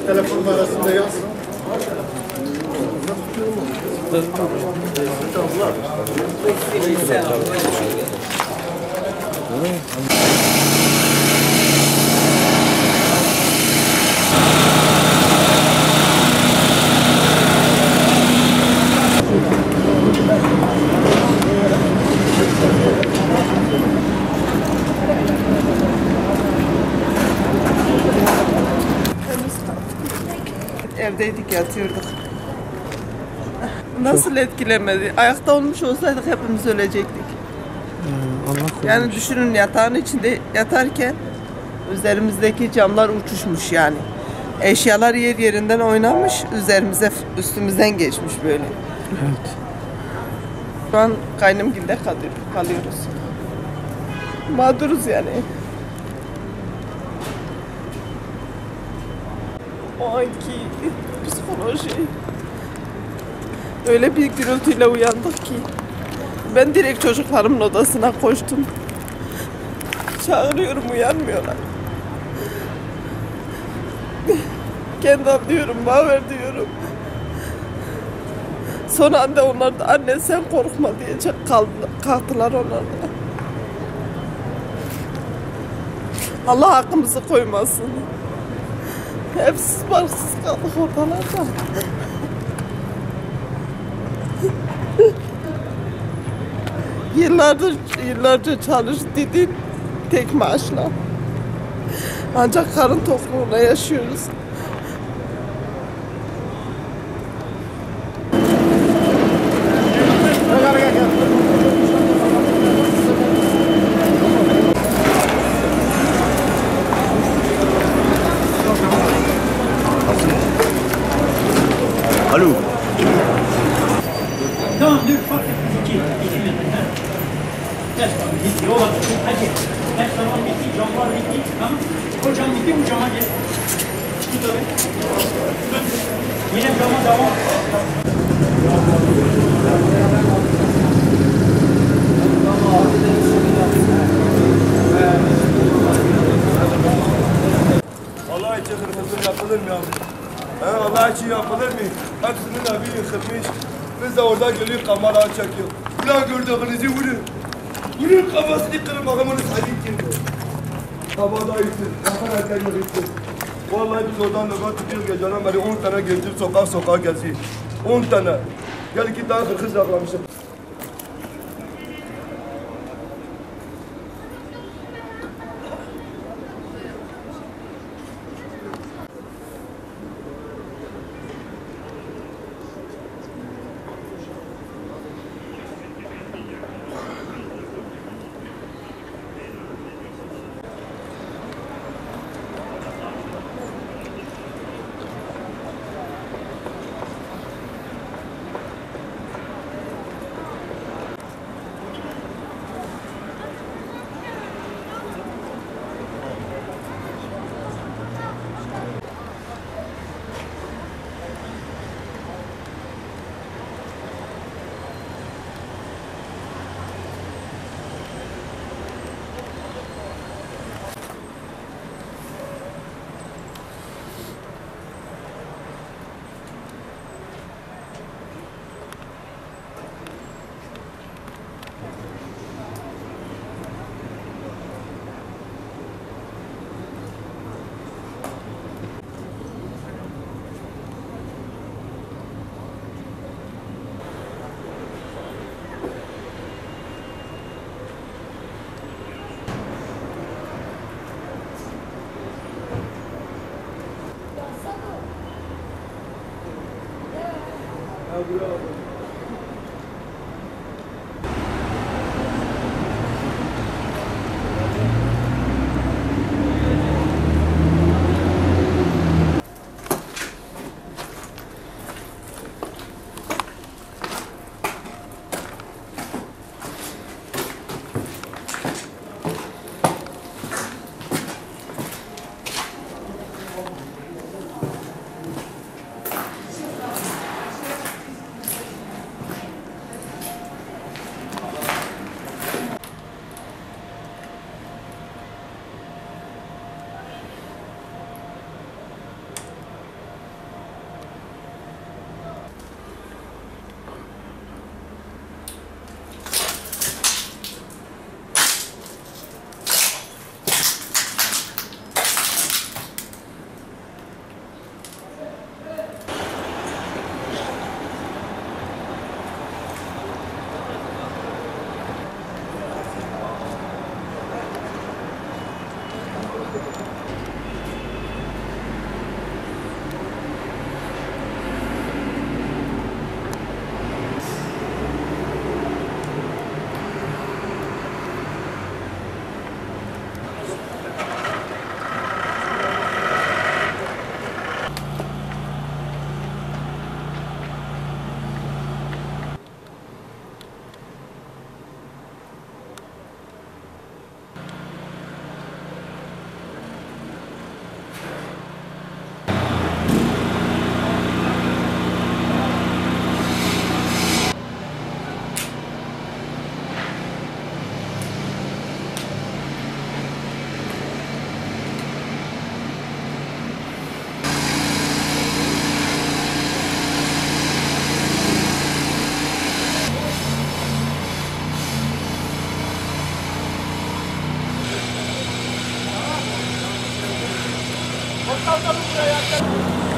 Telefon numarasını da yaz. Evdeydik, yatıyorduk. Nasıl etkilemedi? Ayakta olmuş olsaydık hepimiz ölecektik. Yani düşünün, yatağın içinde yatarken üzerimizdeki camlar uçuşmuş yani. Eşyalar yer yerinden oynamış, üstümüzden geçmiş böyle. Evet. Şu an kaynımgilde kalıyoruz. Mağduruz yani. O anki psikoloji. Öyle bir gürültüyle uyandık ki ben direkt çocuklarımın odasına koştum. Çağırıyorum, uyanmıyorlar. Kendal diyorum, Baver diyorum. Son anda onlar da anne sen korkma diye kalktılar onlar da. Allah hakkımızı koymasın. Hepsiz barksız kaldık ortalarda. Yıllarca çalıştı dedim tek maaşla. Ancak karın tokluğuna yaşıyoruz. Alo. Tamam dur fark et. İki metre. Ters tamam bitti. Yola hadi. Ters tamam bitti. Camlar bitti. Tamam. O cam bitti, bu cama gel. Tut orayı. Tut. Yine cama devam. Allah için hırsızlık yapılır mı abi? Allah için yapılır mı? Hepsinin evi yıkılmış. Biz de orada geliyor kamera çekiyor. Ulan gördüğünüzü vurun. Vurun kafasını kırın bakalım onu sayın kimdir. Havada yıktın. Yakın erken yıktın. Vallahi biz oradan nöbet tutuyoruz geceden beri 10 tane geziyor, sokak geziyor. 10 tane. Gel 2 tane hırsız yakalamışım. Kalkalım buraya.